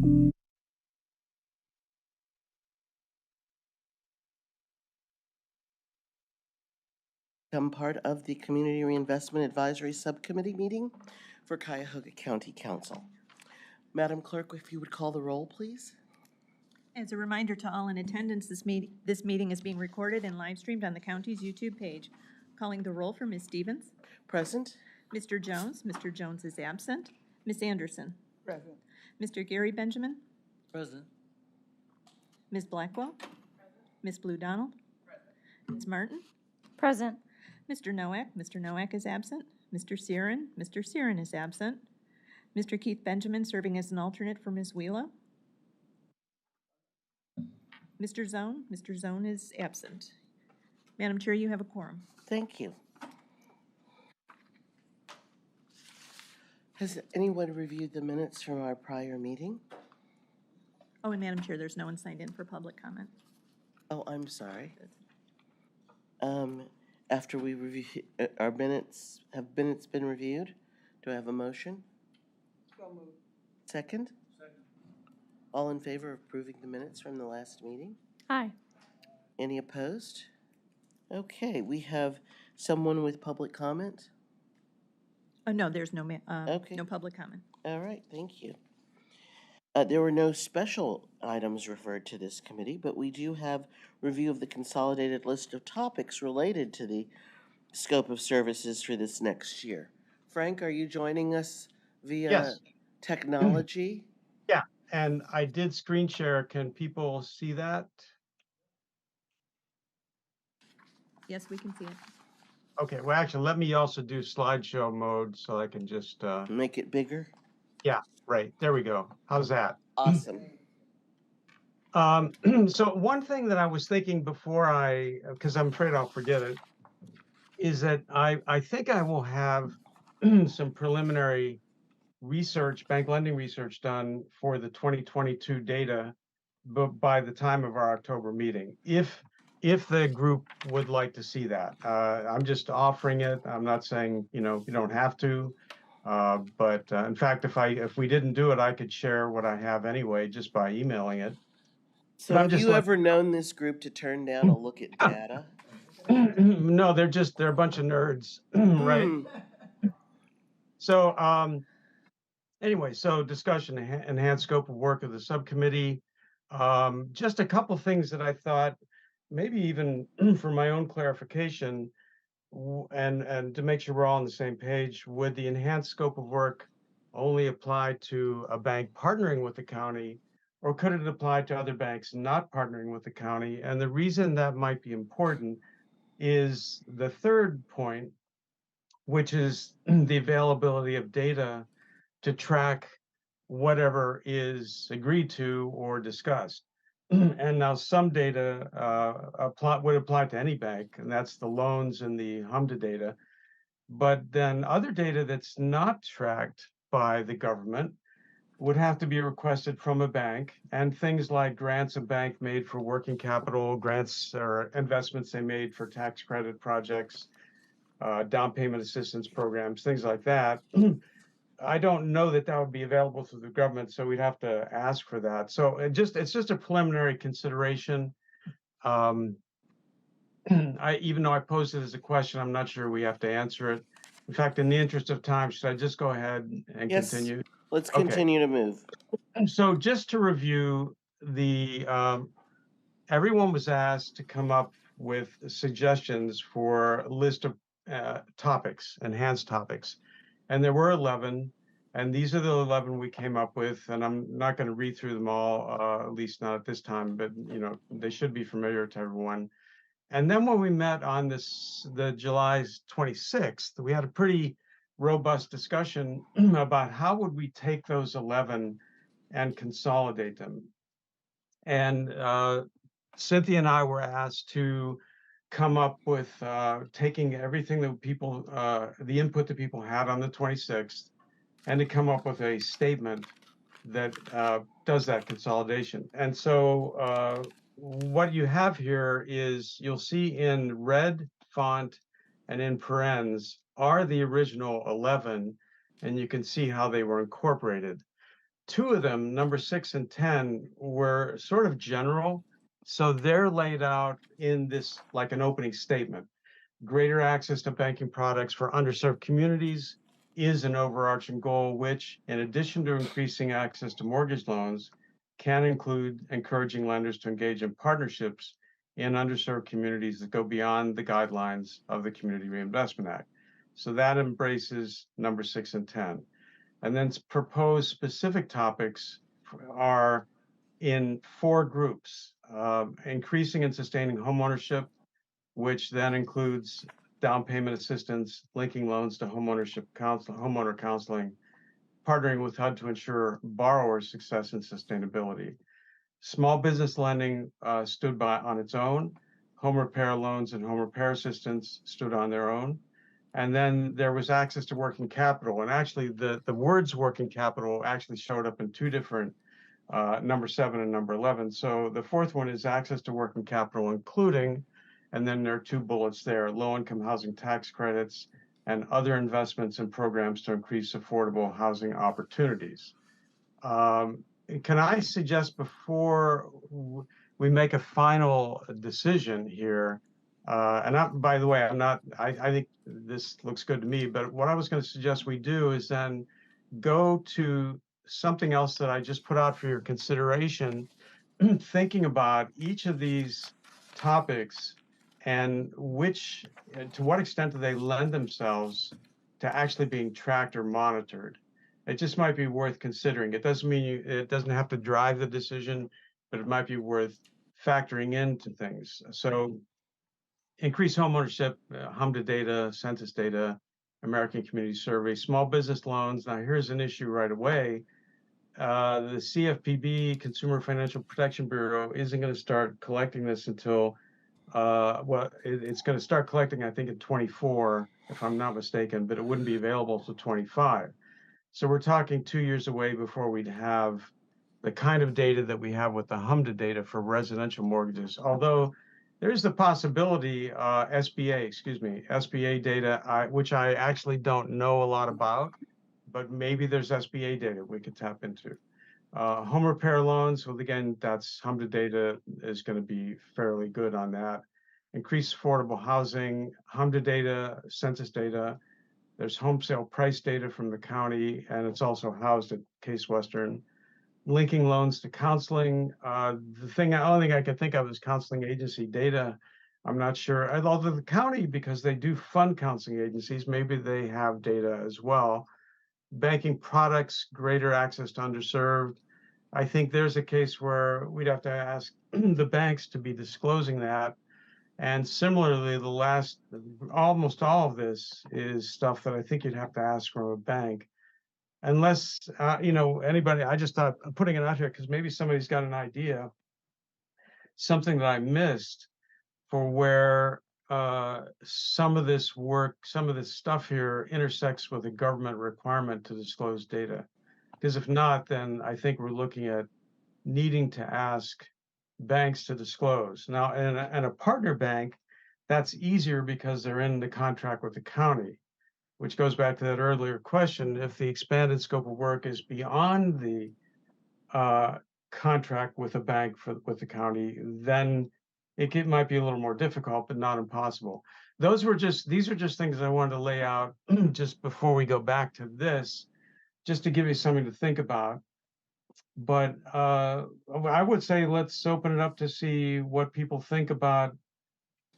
Become part of the Community Reinvestment Advisory Subcommittee meeting for Cuyahoga County Council. Madam Clerk, if you would call the roll, please. As a reminder to all in attendance, this meeting is being recorded and live streamed on the county's YouTube page. Calling the roll for Ms. Stevens. Present. Mr. Jones. Mr. Jones is absent. Ms. Anderson. Present. Mr. Gary Benjamin. Present. Ms. Blackwell. Present. Ms. Blue Donald. Present. Ms. Martin. Present. Mr. Nowak. Mr. Nowak is absent. Mr. Siren. Mr. Siren is absent. Mr. Keith Benjamin serving as an alternate for Ms. Wheeler. Mr. Zone. Mr. Zone is absent. Madam Chair, you have a quorum. Thank you. Has anyone reviewed the minutes from our prior meeting? Oh, and Madam Chair, there's no one signed in for public comment. Oh, I'm sorry. After we review our minutes, have minutes been reviewed? Do I have a motion? So moved. Second? Second. All in favor of approving the minutes from the last meeting? Aye. Any opposed? Okay, we have someone with public comment. No, there's no Okay. no public comment. All right, thank you. There were no special items referred to this committee, but we do have review of the consolidated list of topics related to the scope of services for this next year. Frank, are you joining us via Yes. technology? Yeah, and I did screen share. Can people see that? Yes, we can see it. Okay, well, actually, let me also do slideshow mode so I can just, Make it bigger? right, there we go. How's that? Awesome. So one thing that I was thinking before because I'm afraid I'll forget it, is that I think I will have some preliminary research, bank lending research done for the 2022 data by the time of our October meeting, if the group would like to see that. I'm just offering it. I'm not saying, you don't have to. But in fact, if we didn't do it, I could share what I have anyway, just by emailing it. So have you ever known this group to turn down a look at data? No, they're a bunch of nerds, right? So anyway, so discussion, enhanced scope of work of the subcommittee. Just a couple things that I thought, maybe even for my own clarification, and to make sure we're all on the same page, would the enhanced scope of work only apply to a bank partnering with the county, or could it apply to other banks not partnering with the county? And the reason that might be important is the third point, which is the availability of data to track whatever is agreed to or discussed. And now some data would apply to any bank, and that's the loans and the HMDA data. But then other data that's not tracked by the government would have to be requested from a bank, and things like grants a bank made for working capital, grants or investments they made for tax credit projects, down payment assistance programs, things like that. I don't know that would be available through the government, so we'd have to ask for that. So it's just a preliminary consideration. Even though I posed it as a question, I'm not sure we have to answer it. In fact, in the interest of time, should I just go ahead and continue? Let's continue to move. So just to review, everyone was asked to come up with suggestions for a list of topics, enhanced topics. And there were 11, and these are the 11 we came up with, and I'm not going to read through them all, at least not at this time, but they should be familiar to everyone. And then when we met on the July 26th, we had a pretty robust discussion about how would we take those 11 and consolidate them. And Cynthia and I were asked to come up with taking everything that the input that people had on the 26th, and to come up with a statement that does that consolidation. And so what you have here is, you'll see in red font and in parens are the original 11, and you can see how they were incorporated. two of them, number 6 and 10, were sort of general. So they're laid out in this like an opening statement. Greater access to banking products for underserved communities is an overarching goal, which, in addition to increasing access to mortgage loans, can include encouraging lenders to engage in partnerships in underserved communities that go beyond the guidelines of the Community Reinvestment Act. So that embraces number 6 and 10. And then proposed specific topics are in 4 groups: increasing and sustaining homeownership, which then includes down payment assistance, linking loans to homeowner counseling, partnering with HUD to ensure borrower success and sustainability. Small business lending stood by on its own. Home repair loans and home repair assistance stood on their own. And then there was access to working capital. And actually, the words working capital actually showed up in 2 different number 7 and number 11. So the 4th one is access to working capital, including, and then there are 2 bullets there: low-income housing tax credits and other investments and programs to increase affordable housing opportunities. Can I suggest, before we make a final decision here, and by the way, I think this looks good to me, but what I was going to suggest we do is then go to something else that I just put out for your consideration, thinking about each of these topics and to what extent do they lend themselves to actually being tracked or monitored. It just might be worth considering. It doesn't mean it doesn't have to drive the decision, but it might be worth factoring into things. So increased homeownership, HMDA data, census data, American Community Survey, small business loans. Now here's an issue right away. The CFPB, Consumer Financial Protection Bureau, isn't going to start collecting this until, it's going to start collecting, I think, in 24, if I'm not mistaken, but it wouldn't be available until 25. So we're talking 2 years away before we'd have the kind of data that we have with the HMDA data for residential mortgages. Although there's the possibility, SBA data, which I actually don't know a lot about, but maybe there's SBA data we could tap into. Home repair loans, well, again, that's HMDA data is going to be fairly good on that. Increased affordable housing, HMDA data, census data. There's home sale price data from the county, and it's also housed at Case Western. Linking loans to counseling. The only thing I can think of is counseling agency data. I'm not sure. Although the county, because they do fund counseling agencies, maybe they have data as well. Banking products, greater access to underserved. I think there's a case where we'd have to ask the banks to be disclosing that. And similarly, almost all of this is stuff that I think you'd have to ask from a bank. Unless, anybody, I just thought of putting it out here because maybe somebody's got an idea, something that I missed for where some of this stuff here intersects with a government requirement to disclose data. Because if not, then I think we're looking at needing to ask banks to disclose. Now, and a partner bank, that's easier because they're in the contract with the county, which goes back to that earlier question. If the expanded scope of work is beyond the contract with a bank with the county, then it might be a little more difficult, but not impossible. These are just things I wanted to lay out just before we go back to this, just to give you something to think about. But I would say let's open it up to see what people think about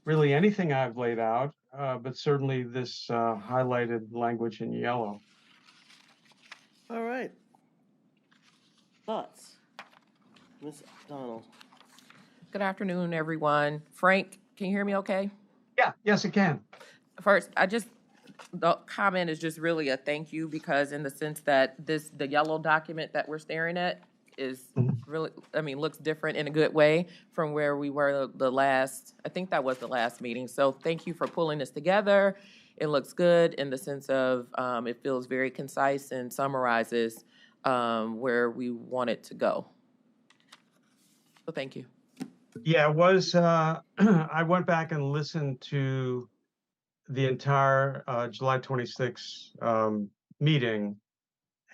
really anything I've laid out, but certainly this highlighted language in yellow. All right. Thoughts? Ms. Donald? Good afternoon, everyone. Frank, can you hear me okay? Yeah, yes, it can. First, the comment is just really a thank you, because in the sense that the yellow document that we're staring at is really, looks different in a good way from where we were I think that was the last meeting. So thank you for pulling this together. It looks good in the sense of, it feels very concise and summarizes where we want it to go. So thank you. Yeah, it was, I went back and listened to the entire July 26th meeting,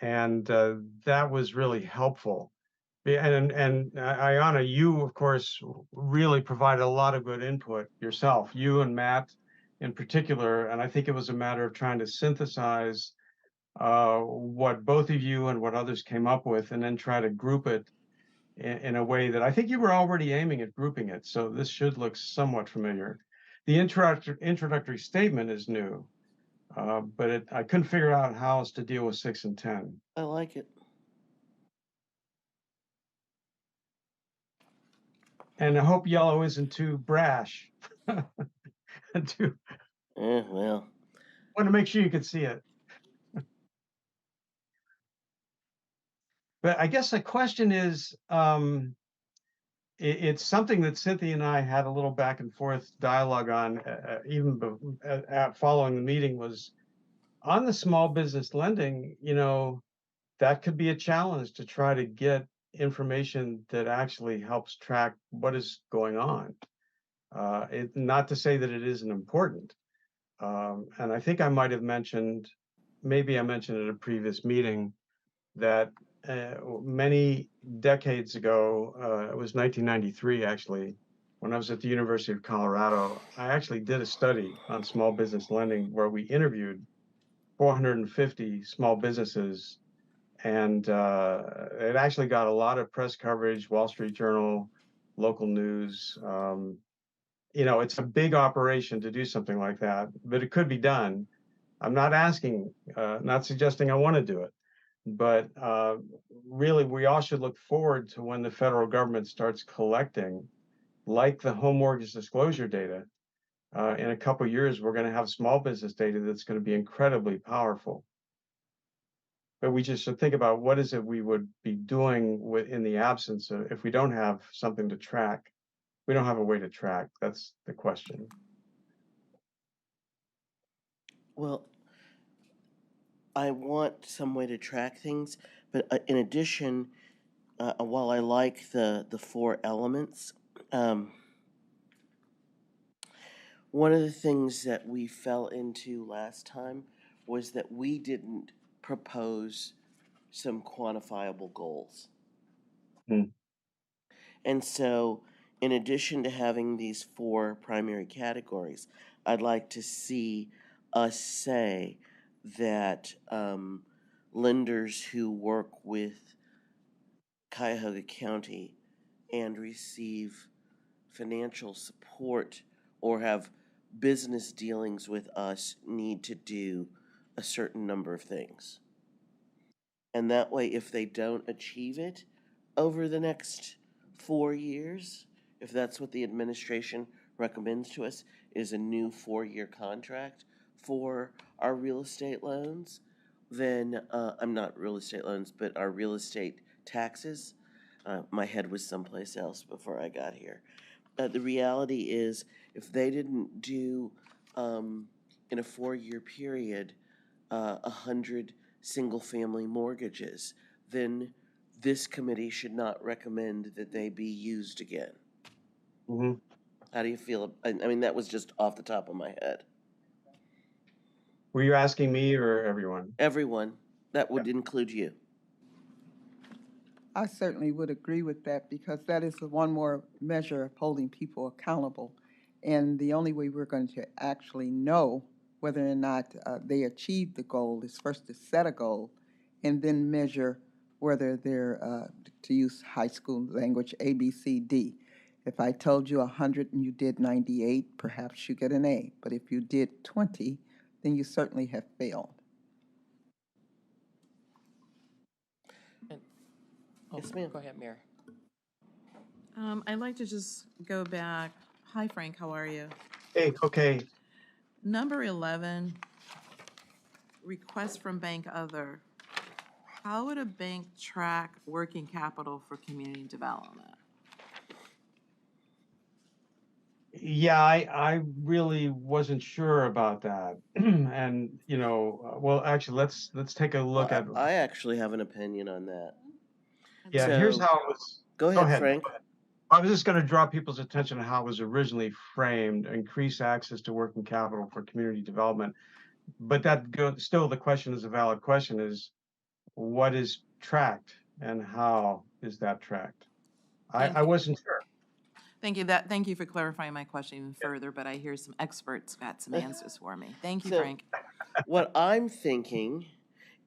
And that was really helpful. And Ayana, you, of course, really provided a lot of good input yourself, you and Matt in particular. And I think it was a matter of trying to synthesize what both of you and what others came up with, and then try to group it in a way that I think you were already aiming at grouping it. So this should look somewhat familiar. The introductory statement is new, but I couldn't figure out how else to deal with 6 and 10. I like it. And I hope yellow isn't too brash. To Well, want to make sure you can see it. But I guess the question is, it's something that Cynthia and I had a little back and forth dialogue on, even following the meeting, was on the small business lending. That could be a challenge to try to get information that actually helps track what is going on. Not to say that it isn't important. And I think I might have mentioned, maybe I mentioned at a previous meeting, that many decades ago, it was 1993 actually, when I was at the University of Colorado, I actually did a study on small business lending where we interviewed 450 small businesses, and it actually got a lot of press coverage, Wall Street Journal, local news. It's a big operation to do something like that, but it could be done. I'm not asking, not suggesting I want to do it, but really we all should look forward to when the federal government starts collecting, like the home mortgage disclosure data. In a couple of years, we're going to have small business data that's going to be incredibly powerful. But we just should think about what is it we would be doing in the absence of, if we don't have something to track. We don't have a way to track. That's the question. well, I want some way to track things, but in addition, while I like the 4 elements, one of the things that we fell into last time was that we didn't propose some quantifiable goals. Hmm. And so, in addition to having these 4 primary categories, I'd like to see us say that lenders who work with Cuyahoga County and receive financial support or have business dealings with us need to do a certain number of things. And that way, if they don't achieve it over the next 4 years, if that's what the administration recommends to us, is a new 4-year contract for our real estate loans, then I'm not real estate loans, but our real estate taxes. My head was someplace else before I got here. The reality is, if they didn't do in a 4-year period 100 single-family mortgages, then this committee should not recommend that they be used again. Mm-hmm. How do you feel? I mean, that was just off the top of my head. Were you asking me or everyone? Everyone, that would include you. I certainly would agree with that, because that is one more measure of holding people accountable. And the only way we're going to actually know whether or not they achieved the goal is first to set a goal and then measure whether they're, to use high school language, A, B, C, D. If I told you 100 and you did 98, perhaps you get an A. But if you did 20, then you certainly have failed. Yes, ma'am. Go ahead, Mary. I'd like to just go back. Hi, Frank, how are you? Hey, okay. Number 11, request from bank other. How would a bank track working capital for community development? Yeah, I really wasn't sure about that. And, well, actually, let's take a look at, I actually have an opinion on that. yeah, So, here's how it was. Go ahead, ahead. Frank. I was just going to draw people's attention to how it was originally framed: increase access to working capital for community development. But still, the question is a valid question: is what is tracked and how is that tracked? Thank I you. wasn't sure. Thank you for clarifying my question even further, but I hear some experts got some answers for me. Thank you, So- Frank. What I'm thinking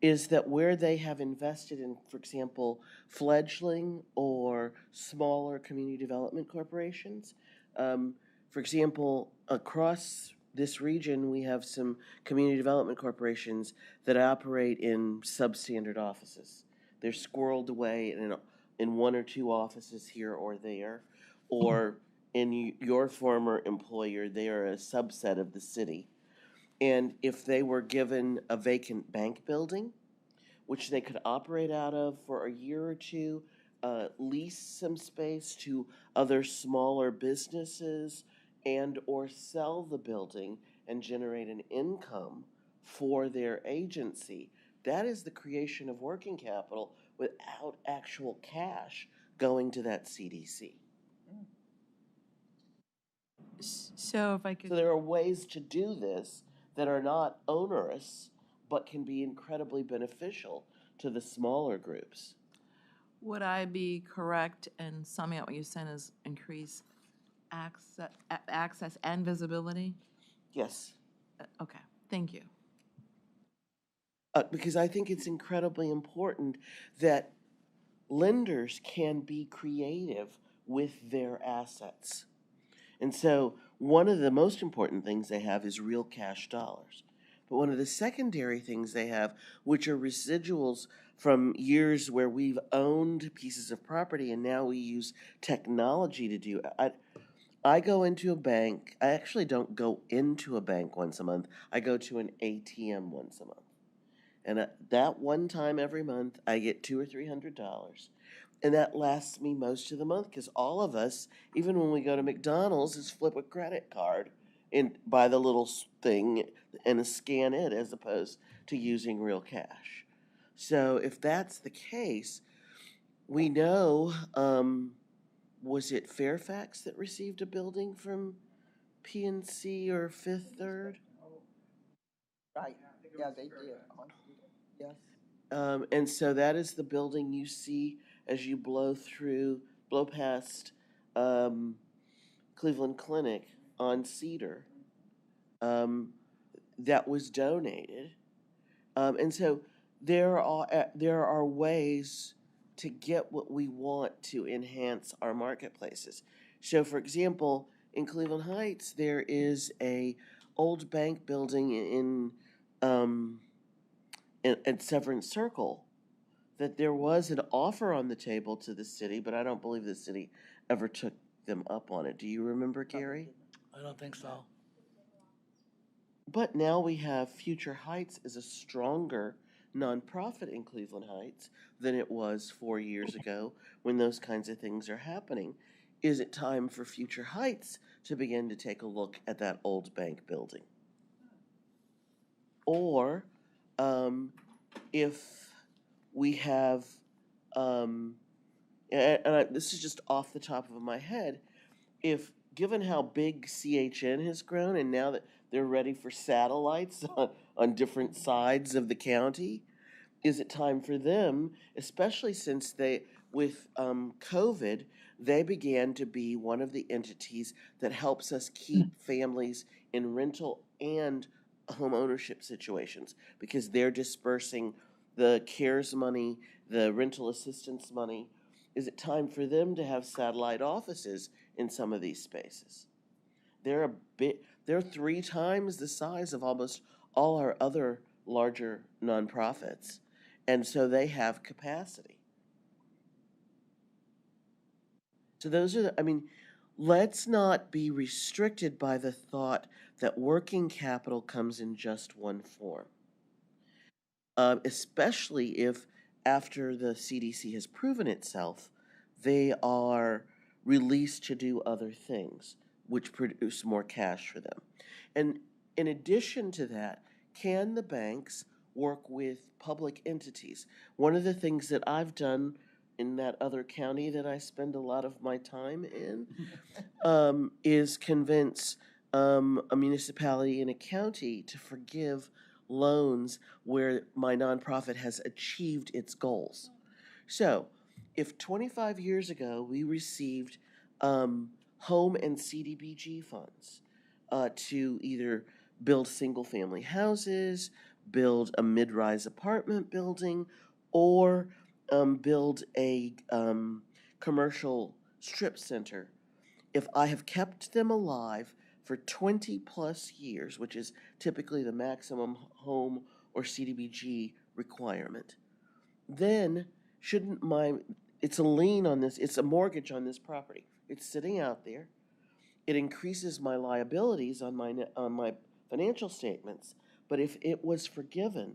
is that where they have invested in, for example, fledgling or smaller community development corporations, for example, across this region, we have some community development corporations that operate in substandard offices. They're squirreled away in one or two offices here or there, or in your former employer, they are a subset of the city. And if they were given a vacant bank building, which they could operate out of for a year or two, lease some space to other smaller businesses, and or sell the building and generate an income for their agency, that is the creation of working capital without actual cash going to that CDC. So if I could. So there are ways to do this that are not onerous, but can be incredibly beneficial to the smaller groups. Would I be correct in summing up what you said is increase access and visibility? Yes, Okay, thank you. because I think it's incredibly important that lenders can be creative with their assets. And so one of the most important things they have is real cash dollars. But one of the secondary things they have, which are residuals from years where we've owned pieces of property and now we use technology to do. I go into a bank. I actually don't go into a bank once a month. I go to an ATM once a month. And that one time every month, I get $200 or $300. And that lasts me most of the month because all of us, even when we go to McDonald's, is flip a credit card and buy the little thing and scan it as opposed to using real cash. So if that's the case, we know, was it Fairfax that received a building from PNC or Fifth Third? Right, yeah, they did. Yes. And so that is the building you see as you blow past Cleveland Clinic on Cedar. That was donated. And so there are ways to get what we want to enhance our marketplaces. So, for example, in Cleveland Heights, there is a old bank building at Severance Circle that there was an offer on the table to the city, but I don't believe the city ever took them up on it. Do you remember, Gary? I don't think so. But now we have Future Heights as a stronger nonprofit in Cleveland Heights than it was 4 years ago when those kinds of things are happening. Is it time for Future Heights to begin to take a look at that old bank building? Or if we have, this is just off the top of my head, if given how big CHN has grown and now that they're ready for satellites on different sides of the county, is it time for them, especially since with COVID, they began to be one of the entities that helps us keep families in rental and home ownership situations because they're dispersing the CARES money, the rental assistance money. Is it time for them to have satellite offices in some of these spaces? They're 3 times the size of almost all our other larger nonprofits. And so they have capacity. So let's not be restricted by the thought that working capital comes in just one form. Especially if after the CDC has proven itself, they are released to do other things, which produce more cash for them. And in addition to that, can the banks work with public entities? One of the things that I've done in that other county that I spend a lot of my time in is convince a municipality in a county to forgive loans where my nonprofit has achieved its goals. So, if 25 years ago we received home and CDBG funds to either build single family houses, build a mid rise apartment building, or build a commercial strip center, if I have kept them alive for 20 plus years, which is typically the maximum home or CDBG requirement, then shouldn't it's a lien on this, it's a mortgage on this property. It's sitting out there. It increases my liabilities on my financial statements, but if it was forgiven,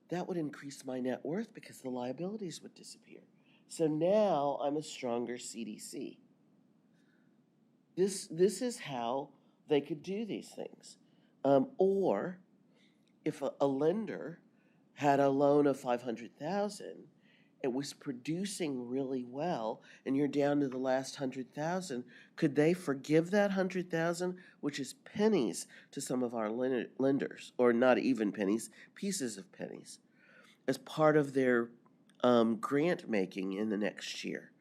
that would increase my net worth because the liabilities would disappear. So now I'm a stronger CDC. This is how they could do these things. Or if a lender had a loan of 500,000, it was producing really well, and you're down to the last 100,000. Could they forgive that 100,000, which is pennies to some of our lenders, or not even pennies, pieces of pennies, as part of their grant making in the next year?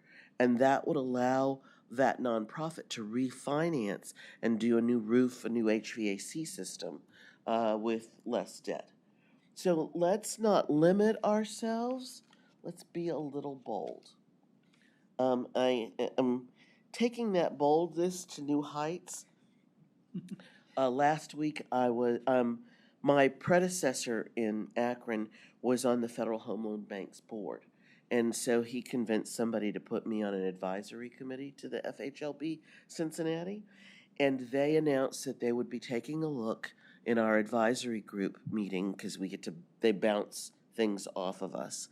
And that would allow that nonprofit to refinance and do a new roof, a new HVAC system with less debt. So let's not limit ourselves. Let's be a little bold. I am taking that boldness to new heights. Last week, my predecessor in Akron was on the Federal Home Loan Bank's board. And so he convinced somebody to put me on an advisory committee to the FHLB Cincinnati. And they announced that they would be taking a look in our advisory group meeting, because they bounce things off of us,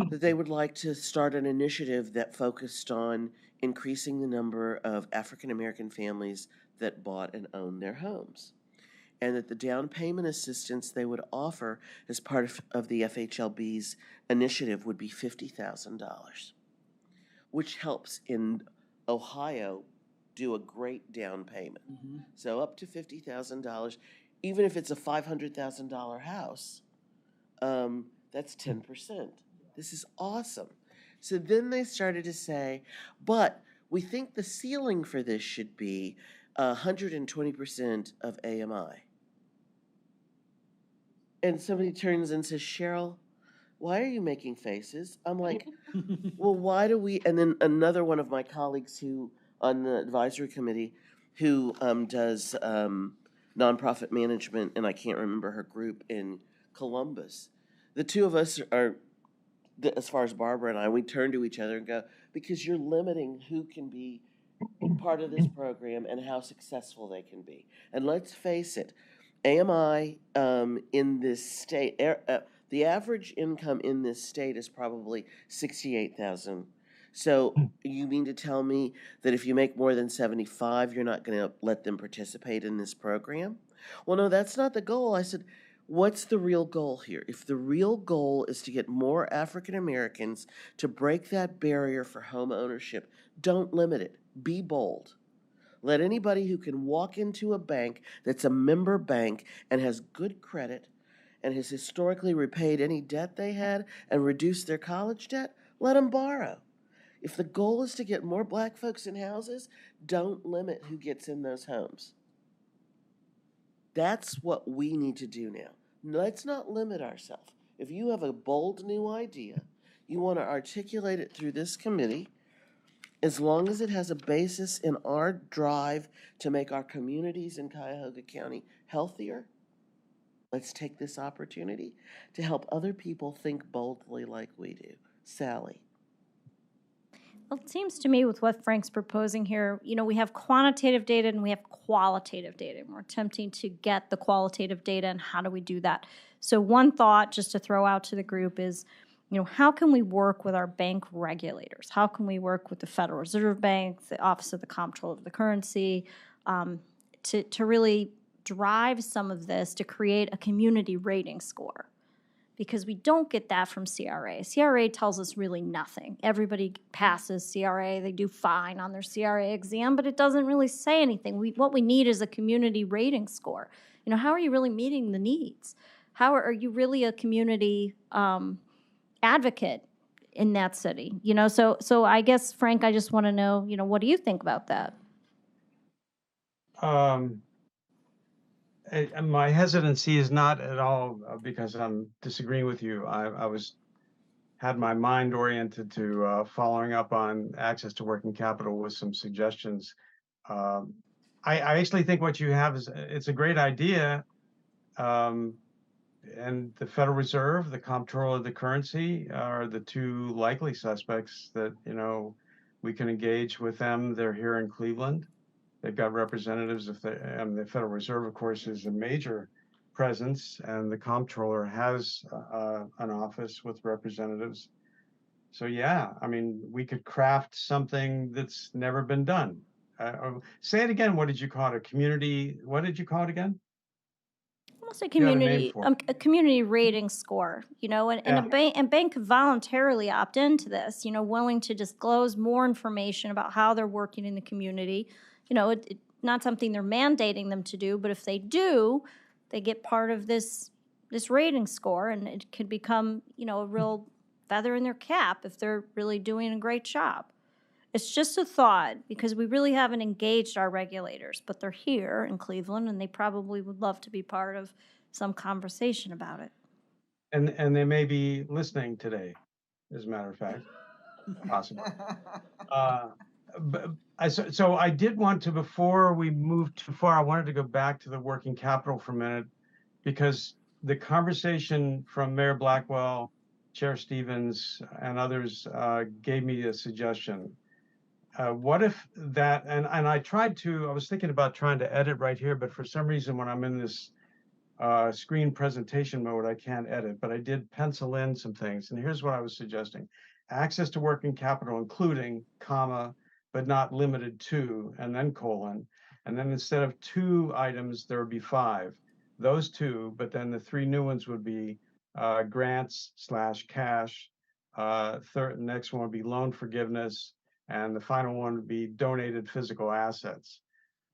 that they would like to start an initiative that focused on increasing the number of African American families that bought and owned their homes. And that the down payment assistance they would offer as part of the FHLB's initiative would be $50,000, which helps in Ohio do a great down payment. So up to $50,000, even if it's a $500,000 house, that's 10%. This is awesome. So then they started to say, but we think the ceiling for this should be 120% of AMI. And somebody turns and says, Cheryl, why are you making faces? I'm like, well, why do we? And then another one of my colleagues who on the advisory committee who does nonprofit management, and I can't remember her group in Columbus. The two of us are, as far as Barbara and I, we turn to each other and go, because you're limiting who can be part of this program and how successful they can be. And let's face it, AMI in this state, the average income in this state is probably $68,000. So you mean to tell me that if you make more than 75, you're not going to let them participate in this program? Well, no, that's not the goal. I said, what's the real goal here? If the real goal is to get more African Americans to break that barrier for home ownership, don't limit it. Be bold. Let anybody who can walk into a bank that's a member bank and has good credit and has historically repaid any debt they had and reduced their college debt, let them borrow. If the goal is to get more black folks in houses, don't limit who gets in those homes. That's what we need to do now. Let's not limit ourselves. If you have a bold new idea, you want to articulate it through this committee, as long as it has a basis in our drive to make our communities in Cuyahoga County healthier, let's take this opportunity to help other people think boldly like we do. Sally. Well, it seems to me with what Frank's proposing here, we have quantitative data and we have qualitative data. And we're attempting to get the qualitative data, and how do we do that? So one thought just to throw out to the group is, how can we work with our bank regulators? How can we work with the Federal Reserve Bank, the Office of the Comptroller of the Currency, to really drive some of this to create a community rating score? Because we don't get that from CRA. CRA tells us really nothing. Everybody passes CRA, they do fine on their CRA exam, but it doesn't really say anything. What we need is a community rating score. How are you really meeting the needs? How are you really a community advocate in that city? You know, so I guess, Frank, I just want to know, you know, what do you think about that? Um, and my hesitancy is not at all because I'm disagreeing with you. I had my mind oriented to following up on access to working capital with some suggestions. Um, I actually think what you have is it's a great idea. Um, and the Federal Reserve, the comptroller of the currency, are the two likely suspects that, you know, we can engage with them. They're here in Cleveland. They've got representatives of the Federal Reserve, of course, is a major presence, and the comptroller has an office with representatives. So yeah, I mean, we could craft something that's never been done. Say it again. What did you call it? A community? What did you call it again? Almost a You had a name for it. a community rating score, you know, and Yeah. a bank could voluntarily opt into this, you know, willing to disclose more information about how they're working in the community. You know, not something they're mandating them to do, but if they do, they get part of this rating score, and it could become, you know, a real feather in their cap if they're really doing a great job. It's just a thought, because we really haven't engaged our regulators, but they're here in Cleveland, and they probably would love to be part of some conversation about it. And they may be listening today, as a matter of fact, possibly. But so I did want to, before we move too far, I wanted to go back to the working capital for a minute, because the conversation from Mayor Blackwell, Chair Stevens, and others gave me a suggestion. What if that, and I was thinking about trying to edit right here, but for some reason when I'm in this screen presentation mode, I can't edit, but I did pencil in some things. And here's what I was suggesting. Access to working capital, including, comma, but not limited to, and then colon. And then instead of 2 items, there would be 5. Those 2, but then the 3 new ones would be grants / cash. Next one would be loan forgiveness. And the final one would be donated physical assets.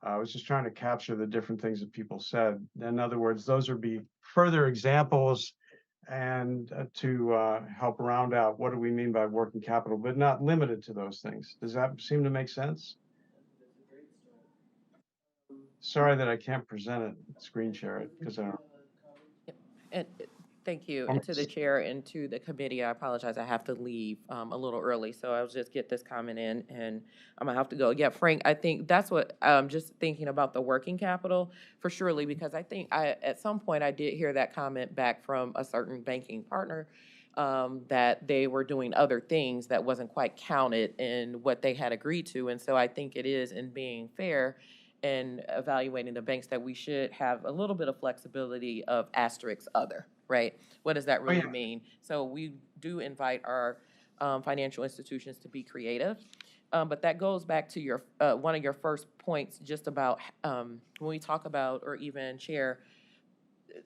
I was just trying to capture the different things that people said. In other words, those would be further examples and to help round out what do we mean by working capital, but not limited to those things. Does that seem to make sense? Sorry that I can't present it, screen share it, because I don't. And thank you, and to the chair and to the committee, I apologize, I have to leave a little early, so I'll just get this comment in, and I'm gonna have to go. Yeah, Frank, I think that's what, just thinking about the working capital, for surely, because I think at some point, I did hear that comment back from a certain banking partner, that they were doing other things that wasn't quite counted in what they had agreed to, and so I think it is, in being fair, and evaluating the banks, that we should have a little bit of flexibility of asterisk other, right? What does that really mean? So we do invite our financial institutions to be creative. But that goes back to your one of your first points, just about when we talk about, or even Chair,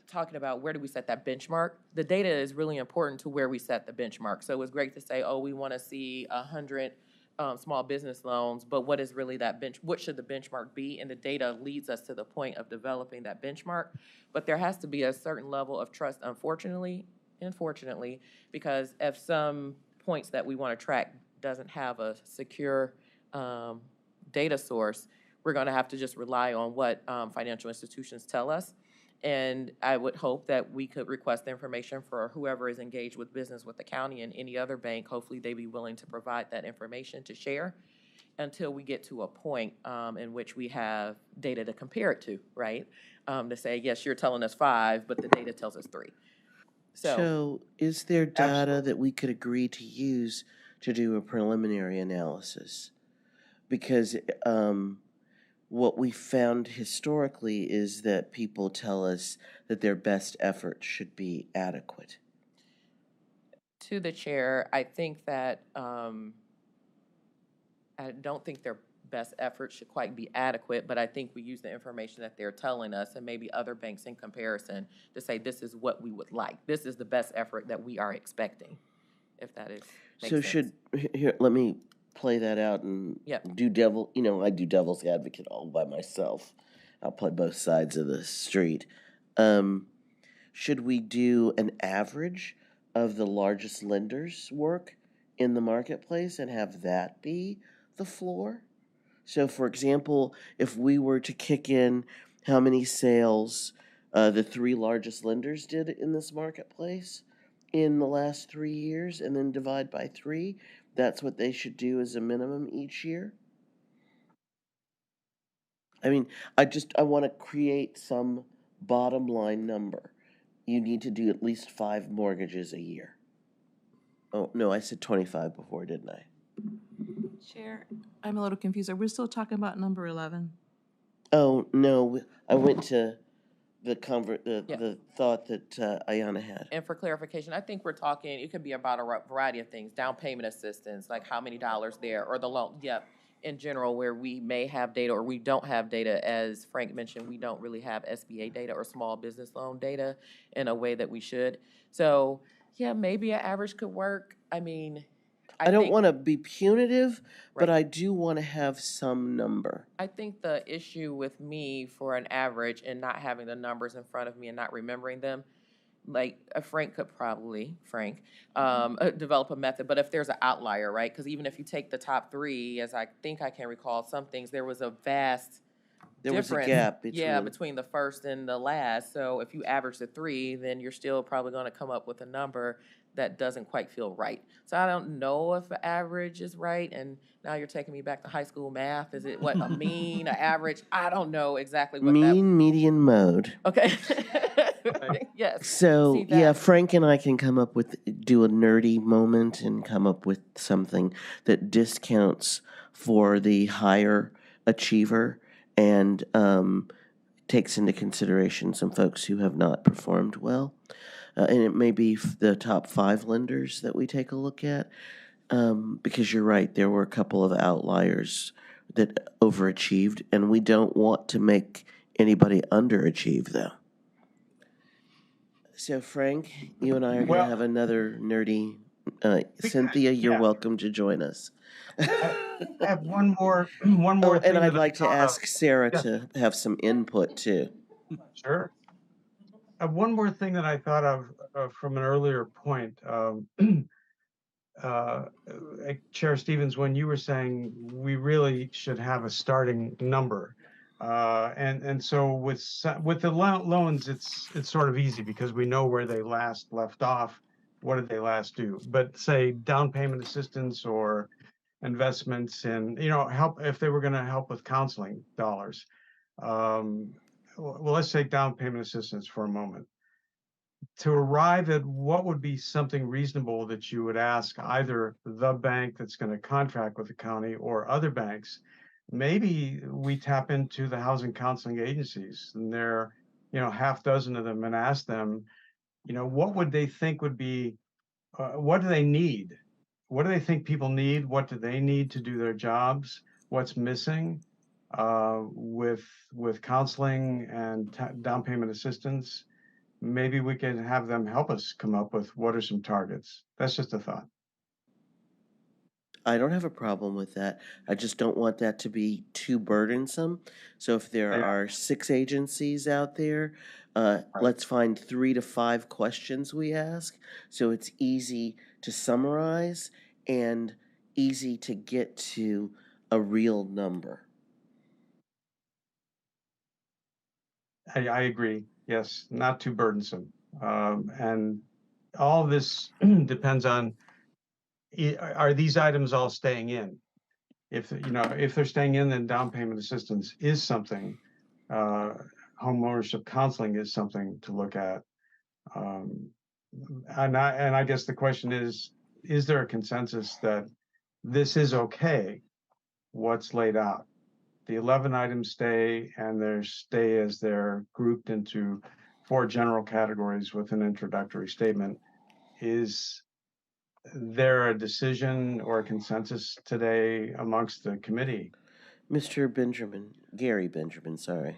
talking about where do we set that benchmark. The data is really important to where we set the benchmark. So it was great to say, oh, we want to see 100 small business loans, but what is really that what should the benchmark be? And the data leads us to the point of developing that benchmark. But there has to be a certain level of trust, unfortunately, because if some points that we want to track doesn't have a secure data source, we're going to have to just rely on what financial institutions tell us. And I would hope that we could request the information for whoever is engaged with business with the county and any other bank. Hopefully they be willing to provide that information to share until we get to a point in which we have data to compare it to, right? To say, yes, you're telling us 5, but the data tells us 3. So is there data Absolutely. that we could agree to use to do a preliminary analysis? Because what we found historically is that people tell us that their best effort should be adequate. To the chair, I think that I don't think their best effort should quite be adequate, but I think we use the information that they're telling us, and maybe other banks in comparison, to say this is what we would like. This is the best effort that we are expecting, if that is makes So sense. here, let me play that out and Yep. I do devil's advocate all by myself. I'll play both sides of the street. should we do an average of the largest lenders' work in the marketplace and have that be the floor? So, for example, if we were to kick in how many sales the three largest lenders did in this marketplace in the last 3 years and then divide by three, that's what they should do as a minimum each year. I mean, I want to create some bottom line number. You need to do at least 5 mortgages a year. Oh, no, I said 25 before, didn't I? Chair, I'm a little confused. Are we still talking about number 11? Oh, no, I went to the Yeah. the thought that Ayana had. And for clarification, I think we're talking, it could be about a variety of things, down payment assistance, like how many dollars there, or the loan, yep, in general, where we may have data or we don't have data. As Frank mentioned, we don't really have SBA data or small business loan data in a way that we should. So, yeah, maybe an average could work. I mean, I don't think- want to be punitive, but Right. I do want to have some number. I think the issue with me for an average and not having the numbers in front of me and not remembering them, like Frank could probably, develop a method. But if there's an outlier, right? Because even if you take the top three, as I think I can recall, some things, there was a vast There was a difference. gap between. Yeah, between the first and the last. So if you average the three, then you're still probably going to come up with a number that doesn't quite feel right. So I don't know if the average is right. And now you're taking me back to high school math. Is it what, a mean, an average? I don't know exactly what Mean, median, mode. Okay. Yes. So See yeah, that? Frank and I can do a nerdy moment and come up with something that discounts for the higher achiever and takes into consideration some folks who have not performed well. And it may be the top 5 lenders that we take a look at, because you're right, there were a couple of outliers that overachieved, and we don't want to make anybody underachieve, though. So, Frank, you and I are going to have another nerdy. Cynthia, you're welcome to join us. I have one more Oh, thing and I'd that like to thought of. ask Sarah to have some input too. Sure. One more thing that I thought of from an earlier point, Chair Stevens, when you were saying we really should have a starting number, and so with the loans, it's sort of easy because we know where they last left off. What did they last do? But say down payment assistance or investments in, help, if they were going to help with counseling dollars. Well, let's take down payment assistance for a moment. To arrive at what would be something reasonable that you would ask either the bank that's going to contract with the county or other banks, maybe we tap into the housing counseling agencies, and there are, half dozen of them, and ask them, what would they think would be, what do they need? What do they think people need? What do they need to do their jobs? What's missing with counseling and down payment assistance? Maybe we can have them help us come up with what are some targets. That's just a thought. I don't have a problem with that. I just don't want that to be too burdensome. So if there are 6 agencies out there, let's find 3 to 5 questions we ask, so it's easy to summarize and easy to get to a real number. I agree. Yes, not too burdensome. And all this depends on, are these items all staying in? If they're staying in, then down payment assistance is something. Home ownership counseling is something to look at. And I guess the question is there a consensus that this is okay, what's laid out? The 11 items stay, and they stay as they're grouped into 4 general categories with an introductory statement. Is there a decision or a consensus today amongst the committee? Mr. Benjamin, Gary Benjamin, sorry.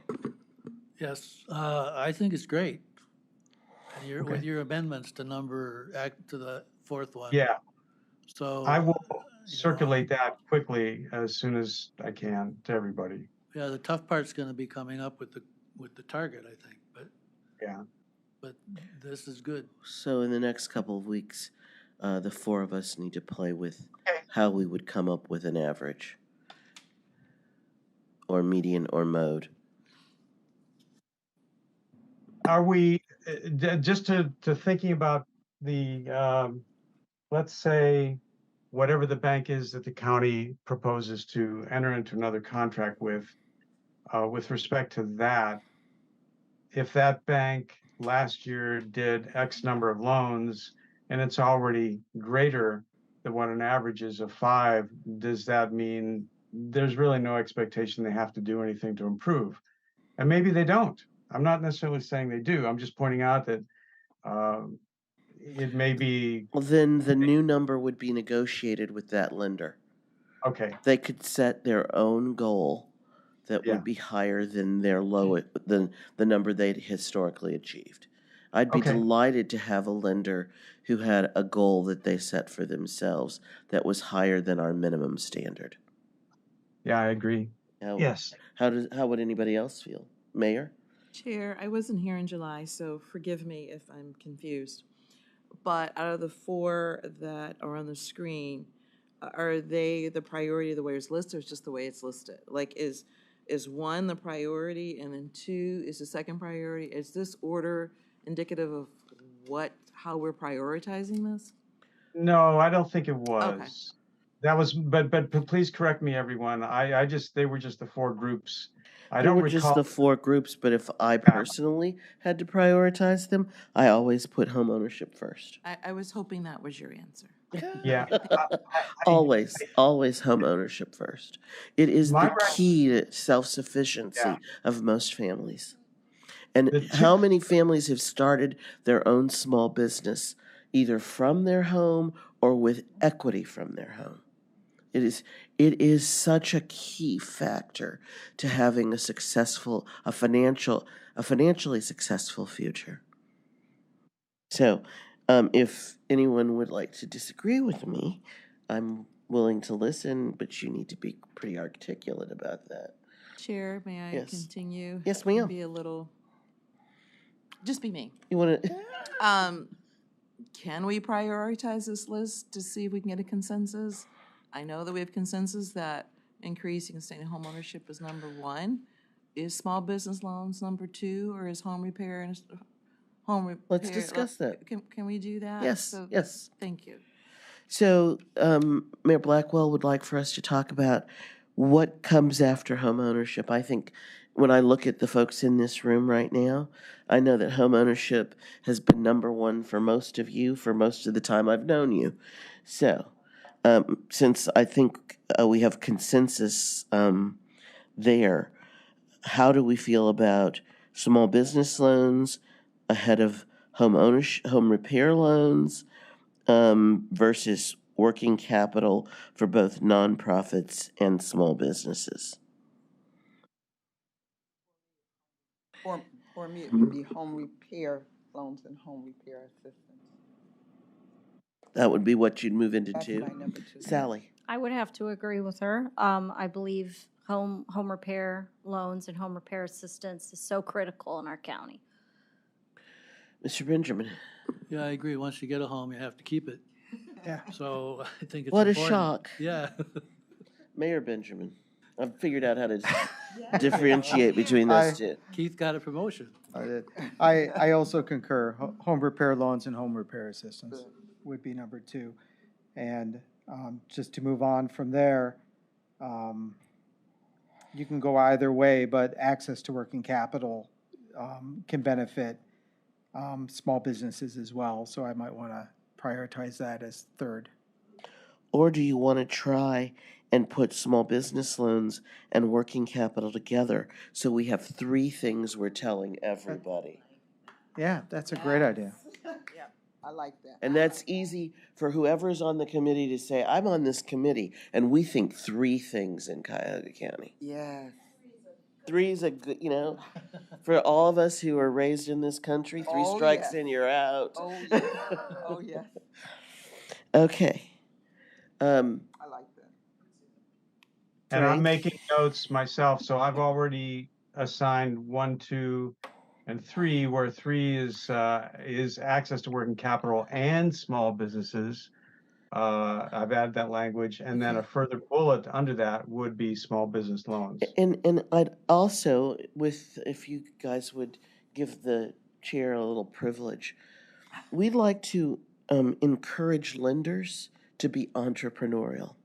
Yes, I think it's great. And with your amendments to the 4th one. Yeah, So I will circulate that quickly as soon as I can to everybody. Yeah, the tough part's going to be coming up with the target, I think. But yeah, but this is good. So in the next couple of weeks, the four of us need to play with how we would come up with an average or median or mode. Are we, just to thinking about the, let's say, whatever the bank is that the county proposes to enter into another contract with respect to that, if that bank last year did X number of loans and it's already greater than what an average is of 5, does that mean there's really no expectation they have to do anything to improve? And maybe they don't. I'm not necessarily saying they do. I'm just pointing out that it may be, Well, then the new number would be negotiated with that lender. okay, They could set their own goal that Yeah. would be higher than than the number they'd historically achieved. I'd be Okay. delighted to have a lender who had a goal that they set for themselves that was higher than our minimum standard. yeah, I agree. How, Yes. how would anybody else feel? Mayor? Chair, I wasn't here in July, so forgive me if I'm confused. But out of the 4 that are on the screen, are they the priority the way it's listed, or is just the way it's listed? Like, is 1 the priority, and then 2 is the second priority? Is this order indicative of how we're prioritizing this? No, I don't think it was. That was, but please correct me, everyone. I just, they were just the 4 groups. I There don't were just recall. the 4 groups, but if I personally had to prioritize them, I always put home ownership first. I was hoping that was your answer. Yeah. Always home ownership first. It is My the key to self-sufficiency of most families. And The two- how many families have started their own small business, either from their home or with equity from their home? It is such a key factor to having a financially successful future. So, if anyone would like to disagree with me, I'm willing to listen, but you need to be pretty articulate about that. Chair, may I Yes. continue? Yes, ma'am. Be a little, just be me. You want to? Can we prioritize this list to see if we can get a consensus? I know that we have consensus that increasing state home ownership is number 1. Is small business loans number 2, or is home repair and home repair? Let's discuss that. Can we do that? Yes, yes. Thank you. So, Mayor Blackwell would like for us to talk about what comes after home ownership. I think when I look at the folks in this room right now, I know that home ownership has been number 1 for most of you for most of the time I've known you. So, since I think we have consensus there, how do we feel about small business loans ahead of home repair loans versus working capital for both nonprofits and small businesses? For me, it would be home repair loans and home repair assistance. That would be what you'd move into That's two. my number 2. Sally? I would have to agree with her. I believe home repair loans and home repair assistance is so critical in our county. Mr. Benjamin? Yeah, I agree. Once you get a home, you have to keep it. Yeah. So I think it's What a important. shock. Yeah. Mayor Benjamin. I've figured out how to differentiate between those two. Keith got a promotion. I did. I also concur. Home repair loans and home repair assistance would be number 2. And just to move on from there, you can go either way, but access to working capital can benefit small businesses as well. So I might want to prioritize that as 3rd. Or do you want to try and put small business loans and working capital together so we have 3 things we're telling everybody? Yeah, that's a great idea. I like that. And that's easy for whoever's on the committee to say, I'm on this committee, and we think 3 things in Cuyahoga County. Yes. 3 is a good, for all of us who are raised in this country, 3 strikes yes. and you're out. Oh, yes. Oh, yes. Okay. I like that. And I'm Frank? making notes myself, so I've already assigned 1, 2, And three, where three is access to working capital and small businesses. I've added that language, and then a further bullet under that would be small business loans. And I'd also, if you guys would give the chair a little privilege, we'd like to encourage lenders to be entrepreneurial.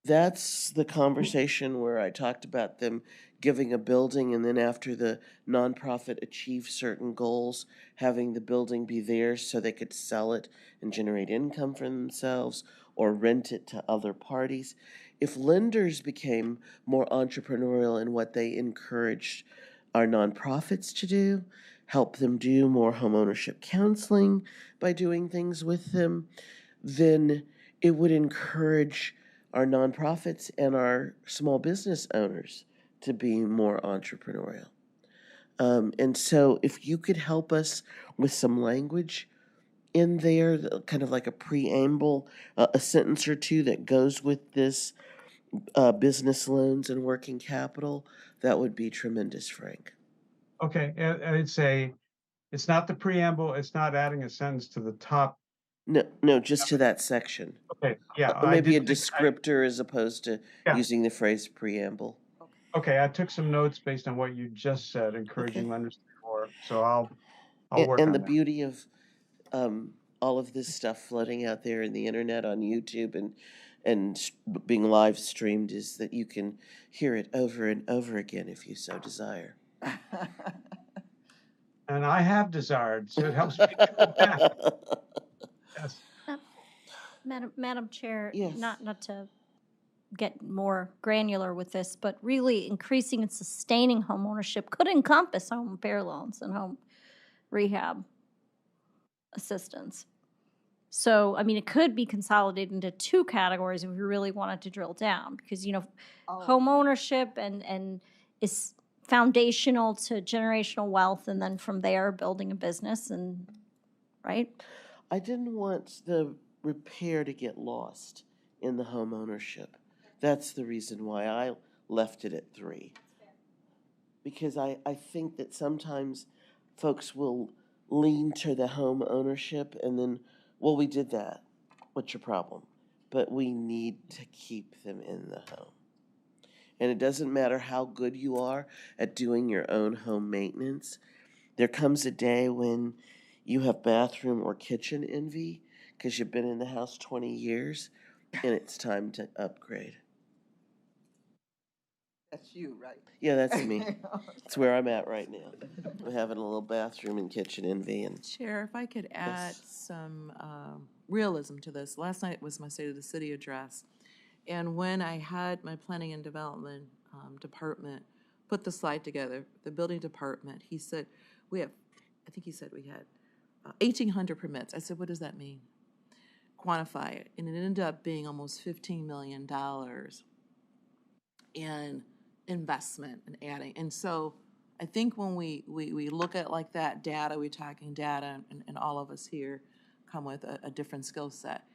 That's the conversation where I talked about them giving a building, and then after the nonprofit achieved certain goals, having the building be theirs so they could sell it and generate income for themselves or rent it to other parties. If lenders became more entrepreneurial in what they encouraged our nonprofits to do, help them do more homeownership counseling by doing things with them, then it would encourage our nonprofits and our small business owners to be more entrepreneurial. And so if you could help us with some language in there, kind of like a preamble, a sentence or two that goes with this business loans and working capital, that would be tremendous, Frank. Okay, I'd say it's not the preamble. It's not adding a sentence to the top. No, just to that section. Okay, yeah, Or maybe a I did descriptor as opposed to Yeah. using the phrase preamble. Okay, I took some notes based on what you just said, encouraging Okay. lenders to do more. So I'll work And on the that. beauty of all of this stuff floating out there in the internet on YouTube and being live streamed is that you can hear it over and over again if you so desire. And I have desired, so it helps me to go back. Yes. Madam Chair, Yes. not to get more granular with this, but really increasing and sustaining home ownership could encompass home repair loans and home rehab assistance. So, I mean, it could be consolidated into two categories if we really wanted to drill down, because, home ownership and is foundational to generational wealth, and then from there, building a business and, right? I didn't want the repair to get lost in the home ownership. That's the reason why I left it at 3. Because I think that sometimes folks will lean to the home ownership and then, well, we did that. What's your problem? But we need to keep them in the home. And it doesn't matter how good you are at doing your own home maintenance. There comes a day when you have bathroom or kitchen envy because you've been in the house 20 years and it's time to upgrade. That's you, right? Yeah, that's me. That's where I'm at right now. I'm having a little bathroom and kitchen envy. And Chair, if I could add some realism to this. Last night was my State of the City address. And when I had my planning and development department put the slide together, the building department, he said, we had 1,800 permits. I said, what does that mean? Quantify it. And it ended up being almost $15 million in investment and adding. And so I think when we look at like that data, we're talking data, and all of us here come with a different skill set,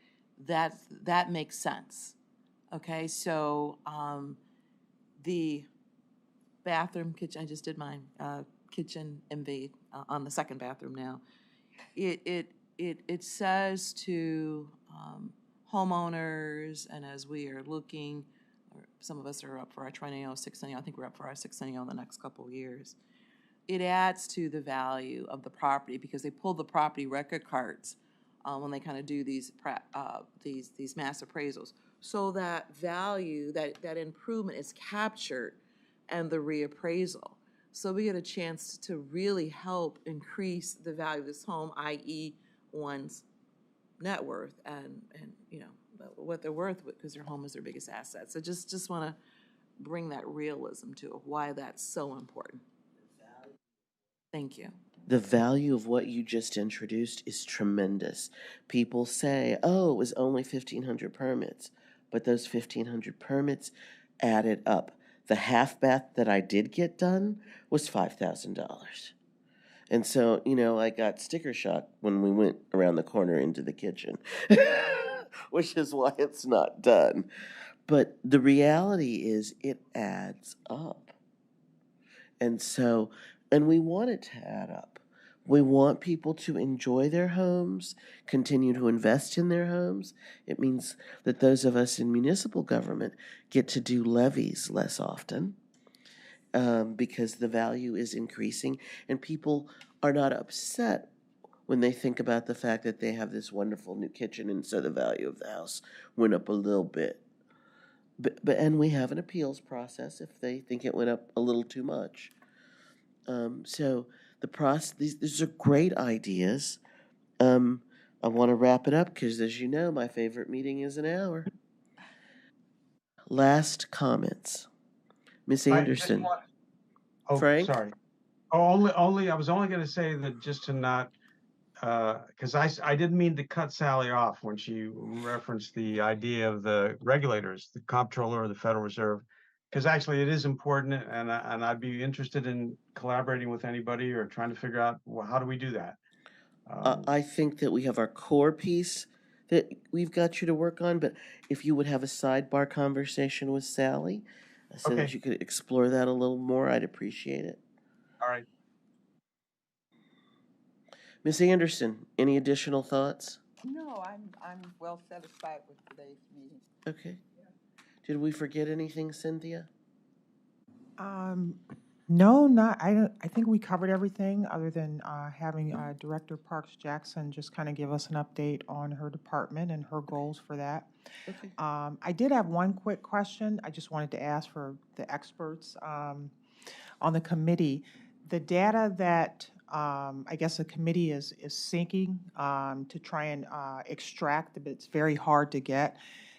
that makes sense. Okay, so the bathroom, kitchen, I just did mine, kitchen MV on the second bathroom now. It says to homeowners, and as we are looking, or some of us are up for our triennial, sexennial, I think we're up for our sexennial in the next couple of years. It adds to the value of the property because they pull the property record cards when they kind of do these mass appraisals. So that value, that improvement is captured and the reappraisal. So we get a chance to really help increase the value of this home, i.e. one's net worth and what they're worth because their home is their biggest asset. So just want to bring that realism to why that's so important. Thank you. the value of what you just introduced is tremendous. People say, oh, it was only 1,500 permits, but those 1,500 permits added up. The half bath that I did get done was $5,000. And so, I got sticker shock when we went around the corner into the kitchen, which is why it's not done. But the reality is it adds up. And so And we want it to add up. We want people to enjoy their homes, continue to invest in their homes. It means that those of us in municipal government get to do levies less often, because the value is increasing, and people are not upset when they think about the fact that they have this wonderful new kitchen, and so the value of the house went up a little bit. But and we have an appeals process if they think it went up a little too much. So these are great ideas. I want to wrap it up because, as you know, my favorite meeting is an hour. Last comments, Miss I just Anderson, want, oh, Frank. sorry. Oh, I was only gonna say that just to not, because I didn't mean to cut Sally off when she referenced the idea of the regulators, the comptroller of the Federal Reserve, because actually it is important, and I'd be interested in collaborating with anybody or trying to figure out, well, how do we do that? I think that we have our core piece that we've got you to work on, but if you would have a sidebar conversation with Sally so Okay, that you could explore that a little more, I'd appreciate it. all right. Miss Anderson, any additional thoughts? No, I'm well satisfied with today's meeting. Okay. Did we forget anything, Cynthia? No, not, I don't, I think we covered everything other than having Director Parks Jackson just kind of give us an update on her department and her goals for that. Okay. I did have one quick question. I just wanted to ask for the experts on the committee. The data that I guess the committee is seeking to try and extract, but it's very hard to get.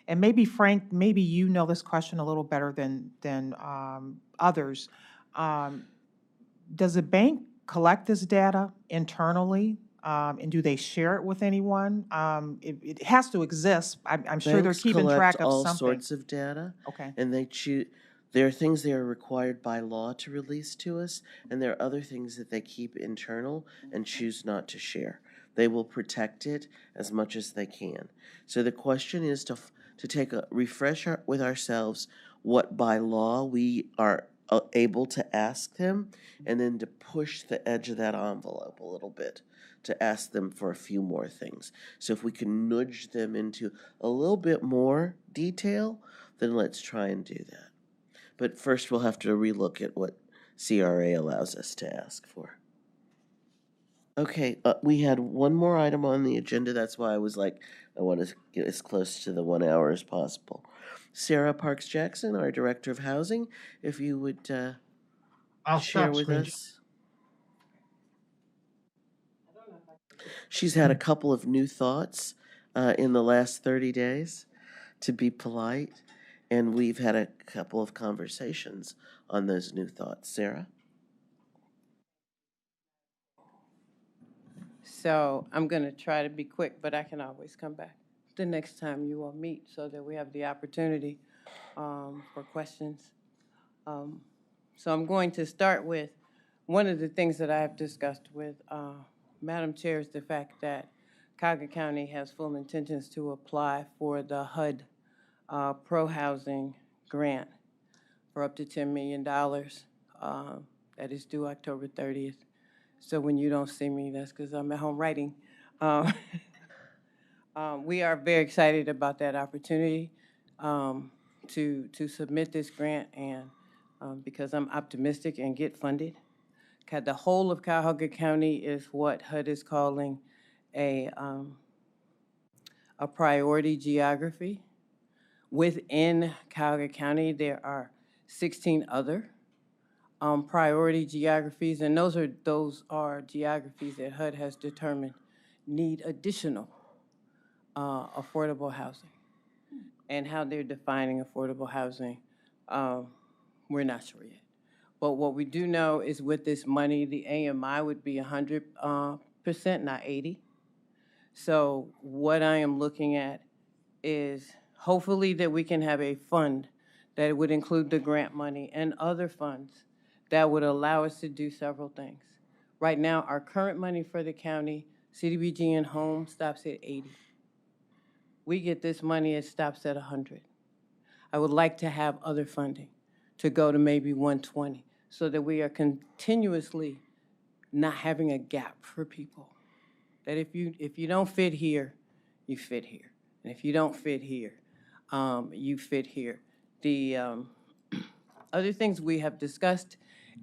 And maybe Frank, maybe you know this question a little better than others. Does the bank collect this data internally, and do they share it with anyone? It has to exist. I'm sure they're Banks keeping track collect of all something. sorts of data, Okay. and they choose. There are things they are required by law to release to us, and there are other things that they keep internal and choose not to share. They will protect it as much as they can. So the question is to take a refresh with ourselves what by law we are able to ask them, and then to push the edge of that envelope a little bit to ask them for a few more things. So if we can nudge them into a little bit more detail, then let's try and do that. But first we'll have to relook at what CRA allows us to ask for. Okay, we had one more item on the agenda. That's why I was like, I want to get as close to the 1 hour as possible. Sarah Parks Jackson, our Director of Housing, if you would I'll share stop with screen. us. She's had a couple of new thoughts in the last 30 days, to be polite, and we've had a couple of conversations on those new thoughts. Sarah? So I'm going to try to be quick, but I can always come back the next time you all meet so that we have the opportunity for questions. So I'm going to start with one of the things that I have discussed with Madam Chair is the fact that Cuyahoga County has full intentions to apply for the HUD Pro Housing Grant for up to $10 million. That is due October 30th. So when you don't see me, that's because I'm at home writing. We are very excited about that opportunity to submit this grant, and because I'm optimistic and get funded. The whole of Cuyahoga County is what HUD is calling a priority geography. Within Cuyahoga County, there are 16 other priority geographies, and those are geographies that HUD has determined need additional affordable housing. And how they're defining affordable housing, we're not sure yet. But what we do know is with this money, the AMI would be 100%, not 80. So what I am looking at is hopefully that we can have a fund that would include the grant money and other funds that would allow us to do several things. Right now, our current money for the county, CDBG and home, stops at 80. We get this money, it stops at 100. I would like to have other funding to go to maybe 120 so that we are continuously not having a gap for people. That if you don't fit here, you fit here. And if you don't fit here, you fit here. The other things we have discussed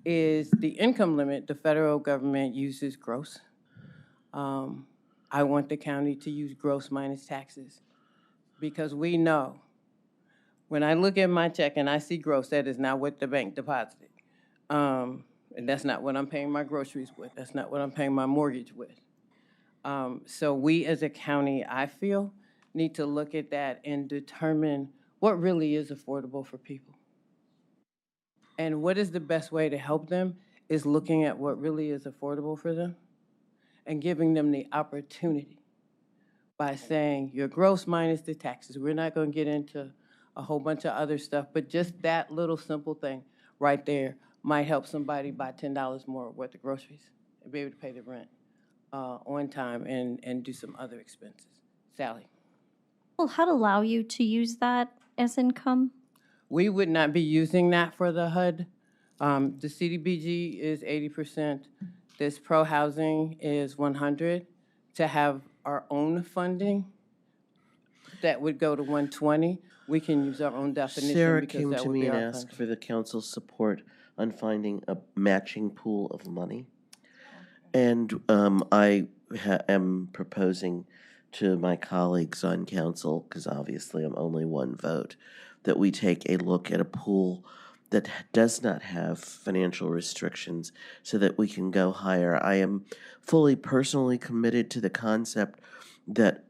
is the income limit. The federal government uses gross. I want the county to use gross minus taxes, because we know when I look at my check and I see gross, that is not what the bank deposited. And that's not what I'm paying my groceries with. That's not what I'm paying my mortgage with. So we as a county, I feel, need to look at that and determine what really is affordable for people. And what is the best way to help them is looking at what really is affordable for them and giving them the opportunity by saying your gross minus the taxes. We're not going to get into a whole bunch of other stuff, but just that little simple thing right there might help somebody buy $10 more worth of groceries and be able to pay the rent on time and do some other expenses. Sally? Well, how'd allow you to use that as income? We would not be using that for the HUD. The CDBG is 80%. This pro housing is 100. To have our own funding, that would go to 120. We can use our own definition Sarah because came that to would me be and our asked funding. for the council's support on finding a matching pool of money. And I am proposing to my colleagues on council, because obviously I'm only one vote, that we take a look at a pool that does not have financial restrictions so that we can go higher. I am fully personally committed to the concept that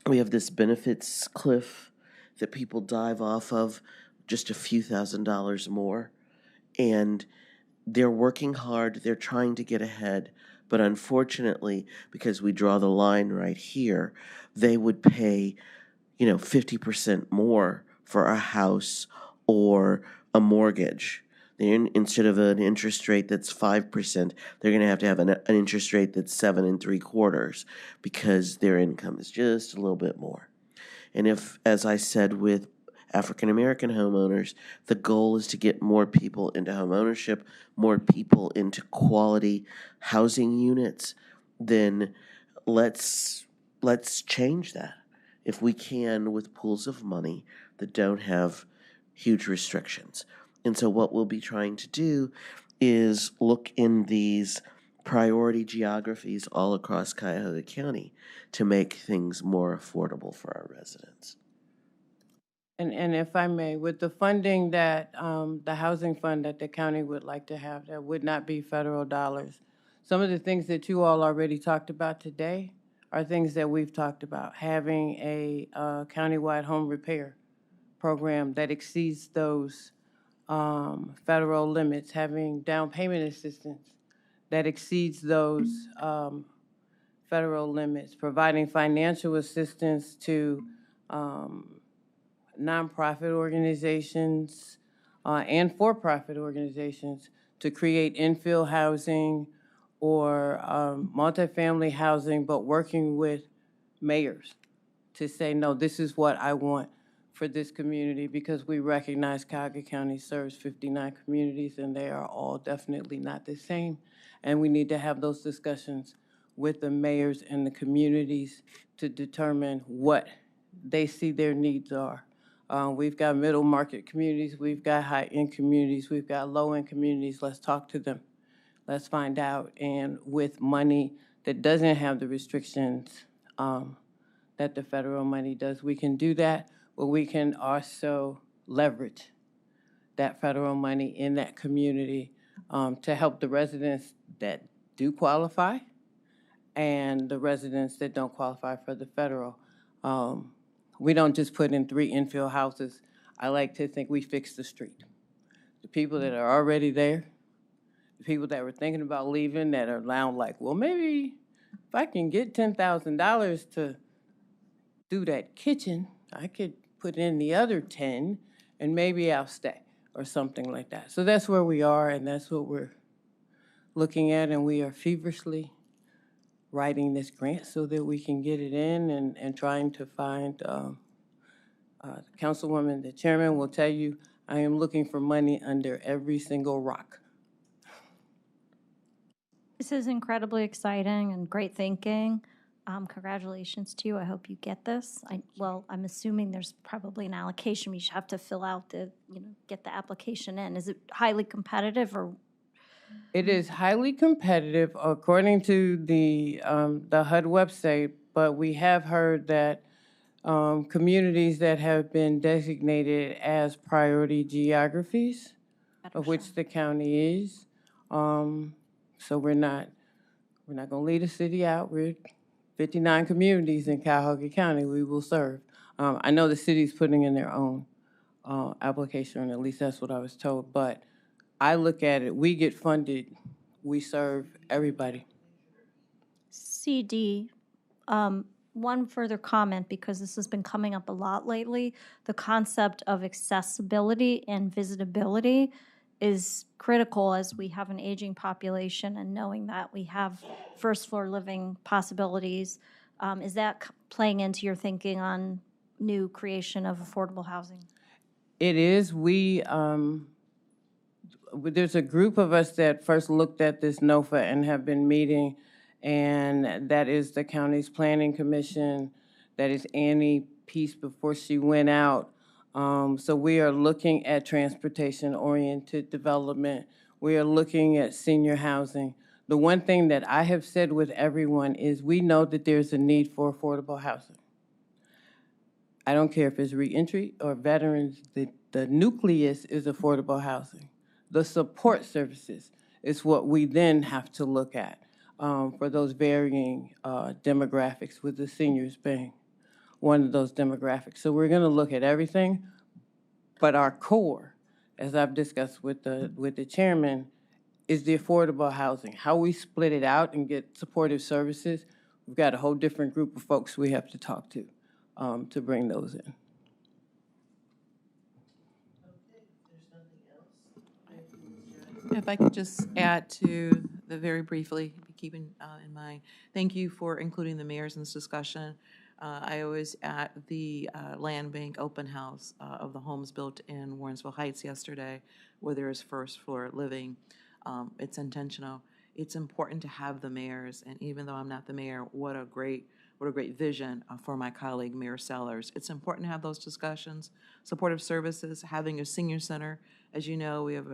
we have this benefits cliff that people dive off of just a few $1,000s more. And they're working hard, they're trying to get ahead, but unfortunately, because we draw the line right here, they would pay, 50% more for a house or a mortgage. Instead of an interest rate that's 5%, they're going to have an interest rate that's 7 3/4 because their income is just a little bit more. And if, as I said with African American homeowners, the goal is to get more people into home ownership, more people into quality housing units, then let's change that if we can with pools of money that don't have huge restrictions. And so what we'll be trying to do is look in these priority geographies all across Cuyahoga County to make things more affordable for our residents. And if I may, with the funding that, the housing fund that the county would like to have, that would not be federal dollars. Some of the things that you all already talked about today are things that we've talked about. Having a countywide home repair program that exceeds those federal limits, having down payment assistance that exceeds those federal limits, providing financial assistance to nonprofit organizations and for-profit organizations to create infill housing or multifamily housing, but working with mayors to say, no, this is what I want for this community, because we recognize Cuyahoga County serves 59 communities and they are all definitely not the same. And we need to have those discussions with the mayors and the communities to determine what they see their needs are. We've got middle market communities, we've got high-end communities, we've got low-end communities. Let's talk to them. Let's find out. And with money that doesn't have the restrictions that the federal money does, we can do that, but we can also leverage that federal money in that community to help the residents that do qualify and the residents that don't qualify for the federal. We don't just put in 3 infill houses. I like to think we fix the street. The people that are already there, the people that were thinking about leaving that are now like, well, maybe if I can get $10,000 to do that kitchen, I could put in the other 10 and maybe I'll stay or something like that. So that's where we are, and that's what we're looking at, and we are feverishly writing this grant so that we can get it in and trying to find, Councilwoman, the chairman will tell you, I am looking for money under every single rock. This is incredibly exciting and great thinking. Congratulations to you. I hope you get this. Well, I'm assuming there's probably an allocation. We should have to fill out get the application in. Is it highly competitive or? It is highly competitive according to the HUD website, but we have heard that communities that have been designated as priority geographies, of which the county is. So we're not going to leave the city out. We're 59 communities in Cuyahoga County we will serve. I know the city's putting in their own application, at least that's what I was told, but I look at it, we get funded, we serve everybody. CD, one further comment, because this has been coming up a lot lately. The concept of accessibility and visitability is critical as we have an aging population and knowing that we have first floor living possibilities. Is that playing into your thinking on new creation of affordable housing? It is. There's a group of us that first looked at this NOFA and have been meeting, and that is the county's planning commission. That is Annie Peace before she went out. So we are looking at transportation-oriented development. We are looking at senior housing. The one thing that I have said with everyone is we know that there's a need for affordable housing. I don't care if it's reentry or veterans, the nucleus is affordable housing. The support services is what we then have to look at for those varying demographics, with the seniors being one of those demographics. So we're going to look at everything, but our core, as I've discussed with the chairman, is the affordable housing. How we split it out and get supportive services, we've got a whole different group of folks we have to talk to bring those in. If I could just add to the very briefly, keeping in mind, thank you for including the mayors in this discussion. I was at the land bank open house of the homes built in Warrensville Heights yesterday, where there is first floor living. It's intentional. It's important to have the mayors, and even though I'm not the mayor, what a great vision for my colleague, Mayor Sellers. It's important to have those discussions. Supportive services, having a senior center. As you know, we have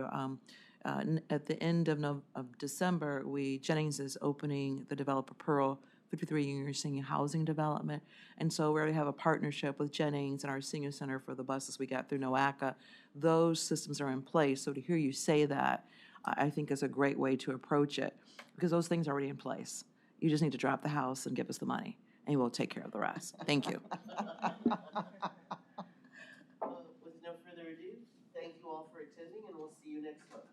at the end of December, Jennings is opening the Developer Pearl 53-year senior housing development. And so we already have a partnership with Jennings and our senior center for the buses we got through NOACA. Those systems are in place. So to hear you say that, I think is a great way to approach it, because those things are already in place. You just need to drop the house and give us the money, and we'll take care of the rest. Thank you. With no further ado, thank you all for attending, and we'll see you next month.